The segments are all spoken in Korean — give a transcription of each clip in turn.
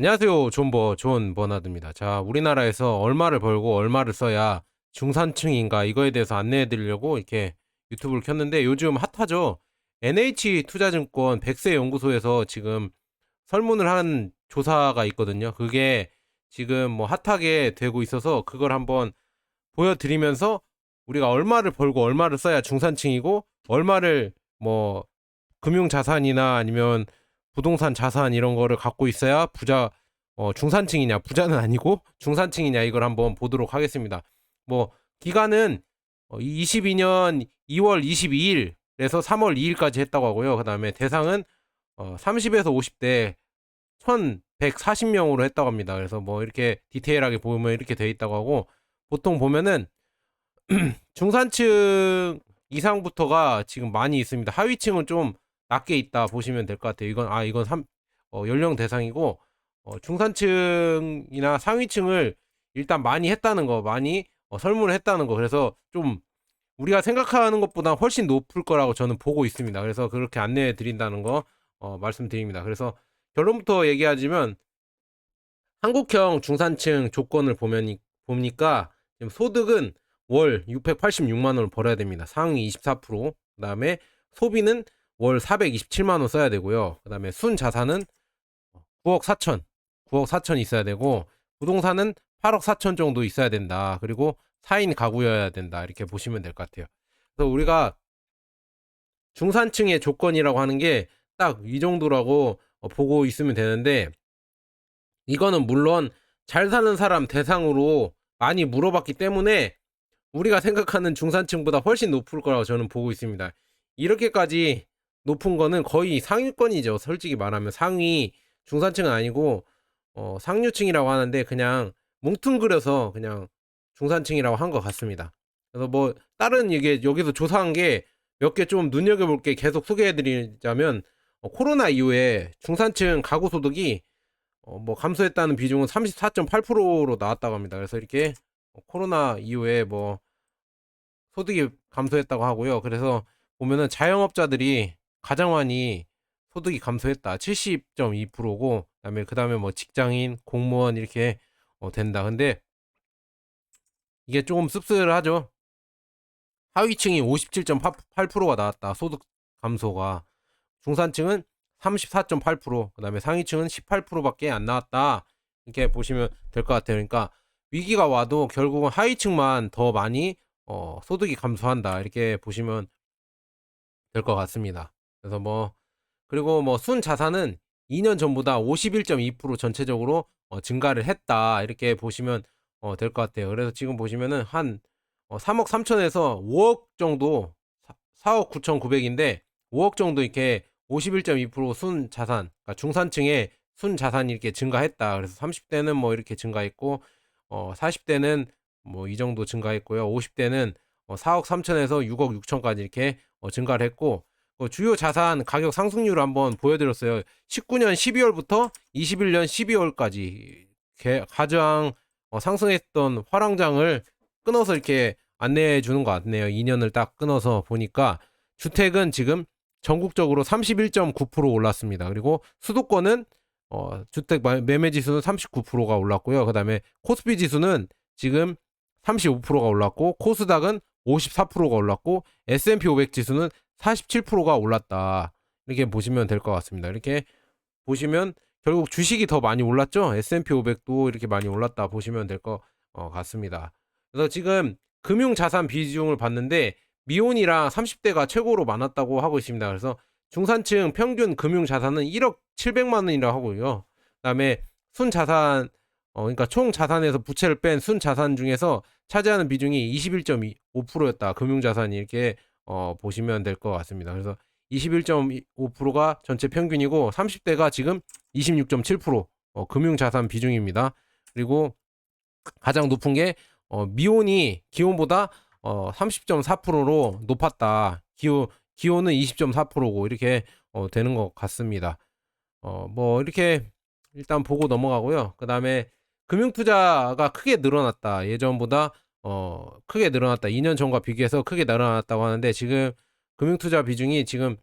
안녕하세요. 존 버나드입니다. 자, 우리나라에서 얼마를 벌고 얼마를 써야 중산층인가 이거에 대해서 안내해 드리려고 이렇게 유튜브를 켰는데 요즘 핫하죠. NH투자증권 100세 연구소에서 지금 설문을 한 조사가 있거든요. 그게 지금 뭐 핫하게 되고 있어서 그걸 한번 보여드리면서 우리가 얼마를 벌고 얼마를 써야 중산층이고 얼마를 뭐 금융자산이나 아니면 부동산 자산 이런 거를 갖고 있어야 중산층이냐, 부자는 아니고 중산층이냐 이걸 한번 보도록 하겠습니다. 뭐 기간은 22년 2월 22일에서 3월 2일까지 했다고 하고요. 그다음에 대상은 30에서 50대 1140명으로 했다고 합니다. 그래서 뭐 이렇게 디테일하게 보면 이렇게 돼 있다고 하고 보통 보면은 중산층 이상부터가 지금 많이 있습니다. 하위층은 좀 낮게 있다 보시면 될 것 같아요. 이건 연령 대상이고 중산층이나 상위층을 일단 많이 했다는 거, 많이 설문을 했다는 거. 그래서 좀 우리가 생각하는 것보다 훨씬 높을 거라고 저는 보고 있습니다. 그래서 그렇게 안내해 드린다는 거 말씀드립니다. 그래서 결론부터 얘기하자면 한국형 중산층 조건을 보니까 지금 소득은 월 686만 원을 벌어야 됩니다. 상위 24%. 그다음에 소비는 월 427만 원 써야 되고요. 그다음에 순자산은 9억 4천, 9억 4천 있어야 되고 부동산은 8억 4천 정도 있어야 된다. 그리고 4인 가구여야 된다. 이렇게 보시면 될 것 같아요. 그래서 우리가 중산층의 조건이라고 하는 게 딱 이 정도라고 보고 있으면 되는데 이거는 물론 잘 사는 사람 대상으로 많이 물어봤기 때문에 우리가 생각하는 중산층보다 훨씬 높을 거라고 저는 보고 있습니다. 이렇게까지 높은 거는 거의 상위권이죠. 솔직히 말하면 상위 중산층은 아니고 상류층이라고 하는데 그냥 뭉뚱그려서 그냥 중산층이라고 한 것 같습니다. 그래서 뭐 다른 이게 여기서 조사한 게 몇 개 좀 눈여겨볼 게 계속 소개해드리자면 코로나 이후에 중산층 가구 소득이 뭐 감소했다는 비중은 34.8%로 나왔다고 합니다. 그래서 이렇게 코로나 이후에 뭐 소득이 감소했다고 하고요. 그래서 보면은 자영업자들이 가장 많이 소득이 감소했다. 70.2%고 그다음에 뭐 직장인, 공무원 이렇게 된다. 근데 이게 조금 씁쓸하죠. 하위층이 57.8%가 나왔다. 소득 감소가. 중산층은 34.8%, 그다음에 상위층은 18%밖에 안 나왔다. 이렇게 보시면 될 것 같아요. 그러니까 위기가 와도 결국은 하위층만 더 많이 소득이 감소한다. 이렇게 보시면 될 것 같습니다. 그래서 뭐 그리고 뭐 순자산은 2년 전보다 51.2% 전체적으로 증가를 했다. 이렇게 보시면 될 것 같아요. 그래서 지금 보시면은 한 3억 3천에서 5억 정도 4억 9,900인데 5억 정도 이렇게 51.2% 순자산, 그러니까 중산층의 순자산이 이렇게 증가했다. 그래서 30대는 뭐 이렇게 증가했고 40대는 뭐 이 정도 증가했고요. 50대는 4억 3천에서 6억 6천까지 이렇게 증가를 했고 주요 자산 가격 상승률을 한번 보여드렸어요. 19년 12월부터 21년 12월까지 가장 상승했던 화랑장을 끊어서 이렇게 안내해 주는 것 같네요. 2년을 딱 끊어서 보니까 주택은 지금 전국적으로 31.9% 올랐습니다. 그리고 수도권은 주택 매매 지수는 39%가 올랐고요. 그다음에 코스피 지수는 지금 35%가 올랐고 코스닥은 54%가 올랐고 S&P 500 지수는 47%가 올랐다. 이렇게 보시면 될 것 같습니다. 이렇게 보시면 결국 주식이 더 많이 올랐죠. S&P 500도 이렇게 많이 올랐다 보시면 될 것 같습니다. 그래서 지금 금융자산 비중을 봤는데 미혼이랑 30대가 최고로 많았다고 하고 있습니다. 그래서 중산층 평균 금융자산은 1억 700만 원이라고 하고요. 그다음에 순자산 그러니까 총 자산에서 부채를 뺀 순자산 중에서 차지하는 비중이 21.5%였다. 금융자산이 이렇게 보시면 될 것 같습니다. 그래서 21.5%가 전체 평균이고 30대가 지금 26.7% 금융자산 비중입니다. 그리고 가장 높은 게 미혼이 기혼보다 30.4%로 높았다. 기혼은 20.4%고 이렇게 되는 것 같습니다. 뭐 이렇게 일단 보고 넘어가고요. 그다음에 금융투자가 크게 늘어났다. 예전보다 크게 늘어났다. 2년 전과 비교해서 크게 늘어났다고 하는데 지금 금융투자 비중이 지금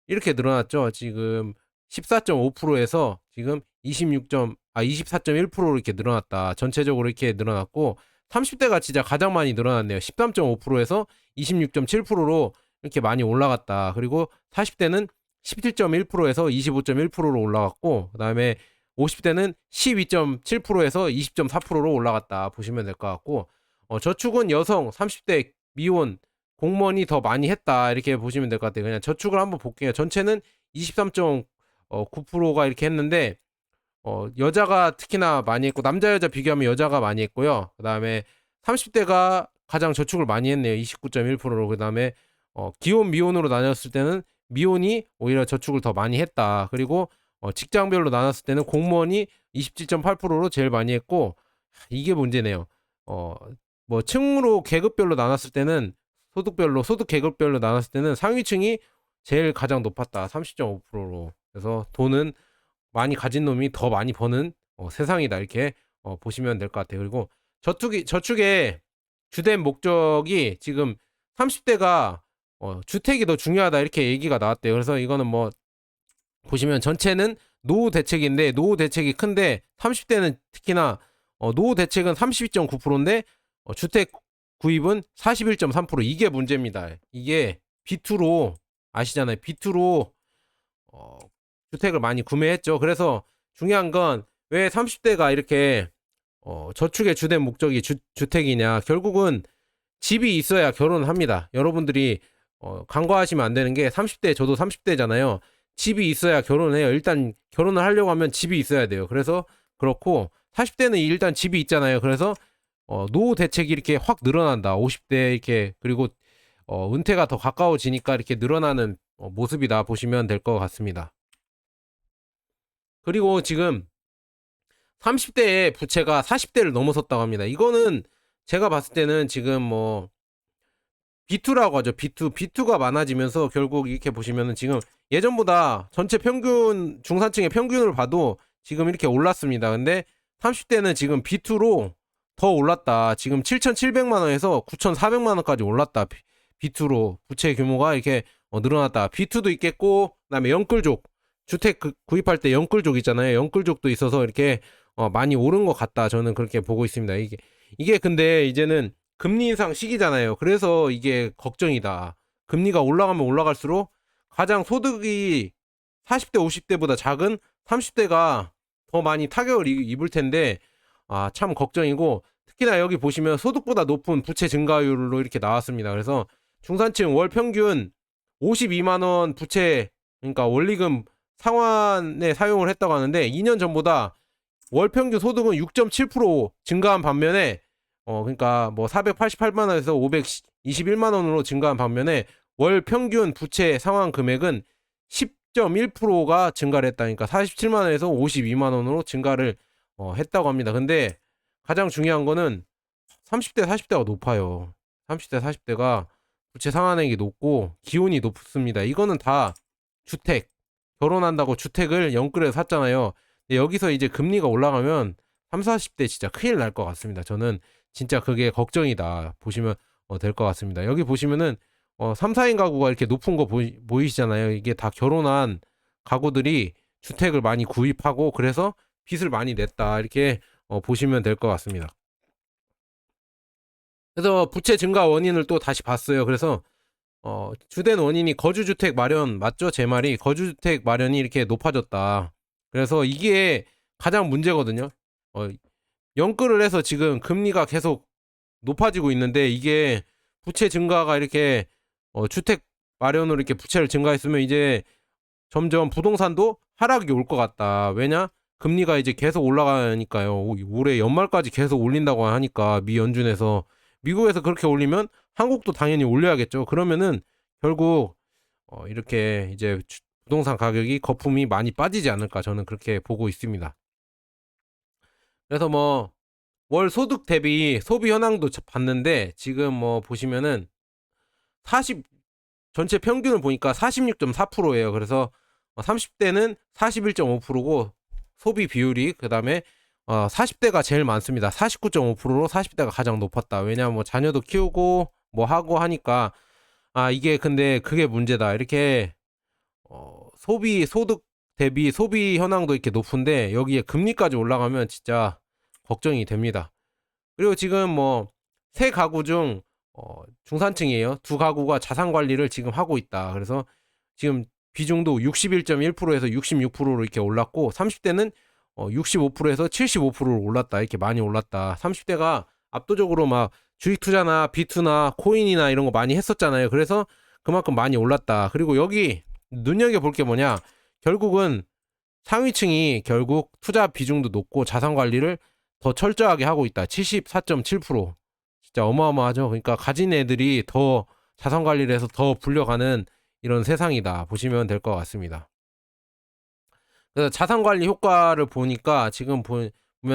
이렇게 늘어났죠. 지금 14.5%에서 지금 24.1%로 이렇게 늘어났다. 전체적으로 이렇게 늘어났고 30대가 진짜 가장 많이 늘어났네요. 13.5%에서 26.7%로 이렇게 많이 올라갔다. 그리고 40대는 17.1%에서 25.1%로 올라갔고 그다음에 50대는 12.7%에서 20.4%로 올라갔다 보시면 될 것 같고 저축은 여성 30대 미혼 공무원이 더 많이 했다 이렇게 보시면 될 것 같아요. 그냥 저축을 한번 볼게요. 전체는 23.9%가 이렇게 했는데 여자가 특히나 많이 했고 남자 여자 비교하면 여자가 많이 했고요. 그다음에 30대가 가장 저축을 많이 했네요. 29.1%로. 그다음에 기혼 미혼으로 나눴을 때는 미혼이 오히려 저축을 더 많이 했다. 그리고 직장별로 나눴을 때는 공무원이 27.8%로 제일 많이 했고 이게 문제네요. 뭐 층으로 계급별로 나눴을 때는 소득 계급별로 나눴을 때는 상위층이 제일 가장 높았다. 30.5%로. 그래서 돈은 많이 가진 놈이 더 많이 버는 세상이다 이렇게 보시면 될 것 같아요. 그리고 저축의 주된 목적이 지금 30대가 주택이 더 중요하다 이렇게 얘기가 나왔대요. 그래서 이거는 뭐 보시면 전체는 노후 대책인데 노후 대책이 큰데 30대는 특히나 노후 대책은 32.9%인데 주택 구입은 41.3% 이게 문제입니다. 이게 비투로 아시잖아요. 비투로 주택을 많이 구매했죠. 그래서 중요한 건 왜 30대가 이렇게 저축의 주된 목적이 주택이냐. 결국은 집이 있어야 결혼을 합니다. 여러분들이 간과하시면 안 되는 게 30대 저도 30대잖아요. 집이 있어야 결혼을 해요. 일단 결혼을 하려고 하면 집이 있어야 돼요. 그래서 그렇고 40대는 일단 집이 있잖아요. 그래서 노후 대책이 이렇게 확 늘어난다. 50대 이렇게 그리고 은퇴가 더 가까워지니까 이렇게 늘어나는 모습이다 보시면 될 것 같습니다. 그리고 지금 30대의 부채가 40대를 넘어섰다고 합니다. 이거는 제가 봤을 때는 지금 뭐 B2라고 하죠. B2가 많아지면서 결국 이렇게 보시면은 지금 예전보다 전체 평균 중산층의 평균을 봐도 지금 이렇게 올랐습니다. 근데 30대는 지금 B2로 더 올랐다. 지금 7,700만 원에서 9,400만 원까지 올랐다. B2로 부채 규모가 이렇게 늘어났다. B2도 있겠고 그다음에 영끌족 주택 구입할 때 영끌족 있잖아요. 영끌족도 있어서 이렇게 많이 오른 것 같다. 저는 그렇게 보고 있습니다. 이게 근데 이제는 금리 인상 시기잖아요. 그래서 이게 걱정이다. 금리가 올라가면 올라갈수록 가장 소득이 40대, 50대보다 작은 30대가 더 많이 타격을 입을 텐데 참 걱정이고 특히나 여기 보시면 소득보다 높은 부채 증가율로 이렇게 나왔습니다. 그래서 중산층 월 평균 52만 원 부채 그러니까 원리금 상환에 사용을 했다고 하는데 2년 전보다 월 평균 소득은 6.7% 증가한 반면에 그러니까 뭐 488만 원에서 521만 원으로 증가한 반면에 월 평균 부채 상환 금액은 10.1%가 증가를 했다. 그러니까 47만 원에서 52만 원으로 증가를 했다고 합니다. 근데 가장 중요한 거는 30대, 40대가 높아요. 30대, 40대가 부채 상환액이 높고 기혼이 높습니다. 이거는 다 주택, 결혼한다고 주택을 영끌에서 샀잖아요. 근데 여기서 이제 금리가 올라가면 30, 40대 진짜 큰일 날 것 같습니다. 저는 진짜 그게 걱정이다. 보시면 될 것 같습니다. 여기 보시면은 3, 4인 가구가 이렇게 높은 거 보이시잖아요. 이게 다 결혼한 가구들이 주택을 많이 구입하고 그래서 빚을 많이 냈다. 이렇게 보시면 될 것 같습니다. 그래서 부채 증가 원인을 또 다시 봤어요. 그래서 주된 원인이 거주주택 마련 맞죠? 제 말이 거주주택 마련이 이렇게 높아졌다. 그래서 이게 가장 문제거든요. 연끌을 해서 지금 금리가 계속 높아지고 있는데 이게 부채 증가가 이렇게 주택 마련으로 이렇게 부채를 증가했으면 이제 점점 부동산도 하락이 올 것 같다. 왜냐? 금리가 이제 계속 올라가니까요. 올해 연말까지 계속 올린다고 하니까 미 연준에서 미국에서 그렇게 올리면 한국도 당연히 올려야겠죠. 그러면은 결국 이렇게 이제 부동산 가격이 거품이 많이 빠지지 않을까 저는 그렇게 보고 있습니다. 그래서 뭐 월 소득 대비 소비 현황도 봤는데 지금 뭐 보시면은 40 전체 평균을 보니까 46.4%예요. 그래서 30대는 41.5%고 소비 비율이 그다음에 40대가 제일 많습니다. 49.5%로 40대가 가장 높았다. 왜냐하면 뭐 자녀도 키우고 뭐 하고 하니까 이게 근데 그게 문제다. 이렇게 소비 소득 대비 소비 현황도 이렇게 높은데 여기에 금리까지 올라가면 진짜 걱정이 됩니다. 그리고 지금 뭐 세 가구 중 중산층이에요. 두 가구가 자산 관리를 지금 하고 있다. 그래서 지금 비중도 61.1%에서 66%로 이렇게 올랐고 30대는 65%에서 75%로 올랐다. 이렇게 많이 올랐다. 30대가 압도적으로 막 주식 투자나 비투나 코인이나 이런 거 많이 했었잖아요. 그래서 그만큼 많이 올랐다. 그리고 여기 눈여겨볼 게 뭐냐, 결국은 상위층이 결국 투자 비중도 높고 자산 관리를 더 철저하게 하고 있다. 74.7%. 진짜 어마어마하죠. 그러니까 가진 애들이 더 자산 관리를 해서 더 불려가는 이런 세상이다 보시면 될 것 같습니다. 그래서 자산 관리 효과를 보니까 지금 보면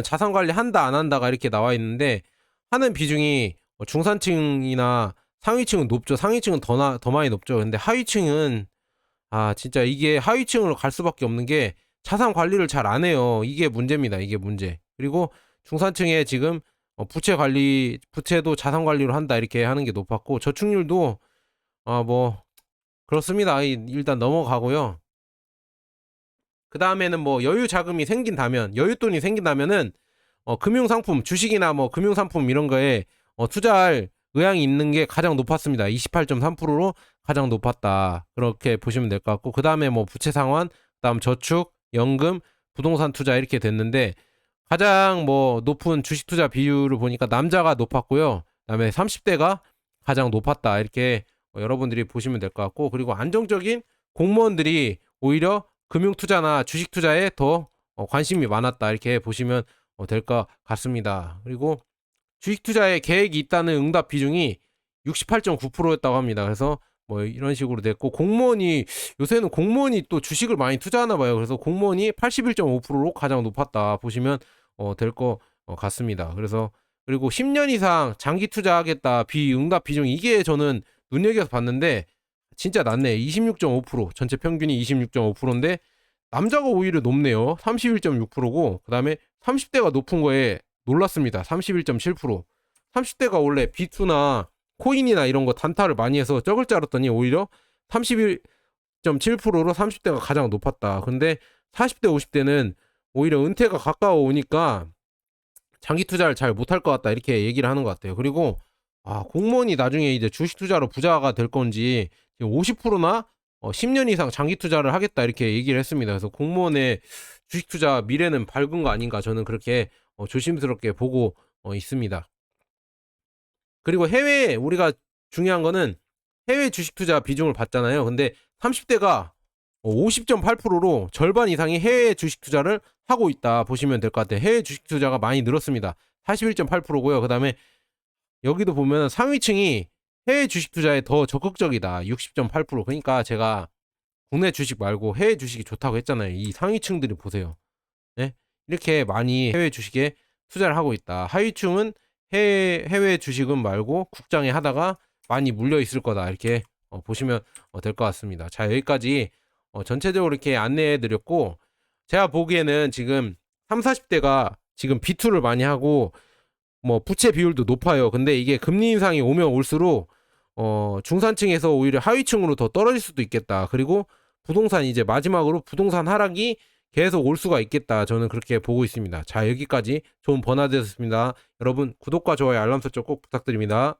자산 관리 한다 안 한다가 이렇게 나와 있는데, 하는 비중이 중산층이나 상위층은 높죠. 상위층은 더 많이 높죠. 근데 하위층은 진짜 이게 하위층으로 갈 수밖에 없는 게 자산 관리를 잘 안 해요. 이게 문제입니다. 이게 문제. 그리고 중산층에 지금 부채도 자산 관리로 한다 이렇게 하는 게 높았고, 저축률도 뭐 그렇습니다. 일단 넘어가고요. 그 다음에는 뭐 여유돈이 생긴다면은 금융상품, 주식이나 뭐 금융상품 이런 거에 투자할 의향이 있는 게 가장 높았습니다. 28.3%로 가장 높았다. 그렇게 보시면 될 것 같고, 그 다음에 뭐 부채 상환, 그다음 저축, 연금, 부동산 투자 이렇게 됐는데, 가장 뭐 높은 주식 투자 비율을 보니까 남자가 높았고요. 그다음에 30대가 가장 높았다. 이렇게 여러분들이 보시면 될 것 같고, 그리고 안정적인 공무원들이 오히려 금융 투자나 주식 투자에 더 관심이 많았다. 이렇게 보시면 될 것 같습니다. 그리고 주식 투자에 계획이 있다는 응답 비중이 68.9%였다고 합니다. 그래서 뭐 이런 식으로 됐고, 요새는 공무원이 또 주식을 많이 투자하나 봐요. 그래서 공무원이 81.5%로 가장 높았다 보시면 될 것 같습니다. 그래서 그리고 10년 이상 장기 투자하겠다 비응답 비중, 이게 저는 눈여겨서 봤는데 진짜 낮네. 26.5%, 전체 평균이 26.5%인데 남자가 오히려 높네요. 31.6%고, 그 다음에 30대가 높은 거에 놀랐습니다. 31.7%. 30대가 원래 비투나 코인이나 이런 거 단타를 많이 해서 적을 줄 알았더니 오히려 31.7%로 30대가 가장 높았다. 근데 40대, 50대는 오히려 은퇴가 가까워 오니까 장기 투자를 잘 못할 것 같다. 이렇게 얘기를 하는 것 같아요. 그리고 공무원이 나중에 이제 주식 투자로 부자가 될 건지 50%나 10년 이상 장기 투자를 하겠다 이렇게 얘기를 했습니다. 그래서 공무원의 주식 투자 미래는 밝은 거 아닌가, 저는 그렇게 조심스럽게 보고 있습니다. 그리고 우리가 중요한 거는 해외 주식 투자 비중을 봤잖아요. 근데 30대가 50.8%로 절반 이상이 해외 주식 투자를 하고 있다 보시면 될 것 같아요. 해외 주식 투자가 많이 늘었습니다. 41.8%고요. 그 다음에 여기도 보면 상위층이 해외 주식 투자에 더 적극적이다. 60.8%. 그러니까 제가 국내 주식 말고 해외 주식이 좋다고 했잖아요. 이 상위층들이 보세요. 네? 이렇게 많이 해외 주식에 투자를 하고 있다. 하위층은 해외 주식은 말고 국장에 하다가 많이 물려 있을 거다. 이렇게 보시면 될 것 같습니다. 자, 여기까지 전체적으로 이렇게 안내해 드렸고, 제가 보기에는 지금 30, 40대가 지금 비투를 많이 하고 뭐 부채 비율도 높아요. 근데 이게 금리 인상이 오면 올수록 중산층에서 오히려 하위층으로 더 떨어질 수도 있겠다. 그리고 부동산, 이제 마지막으로 부동산 하락이 계속 올 수가 있겠다. 저는 그렇게 보고 있습니다. 자, 여기까지 좋은 번화되었습니다. 여러분 구독과 좋아요, 알람 설정 꼭 부탁드립니다.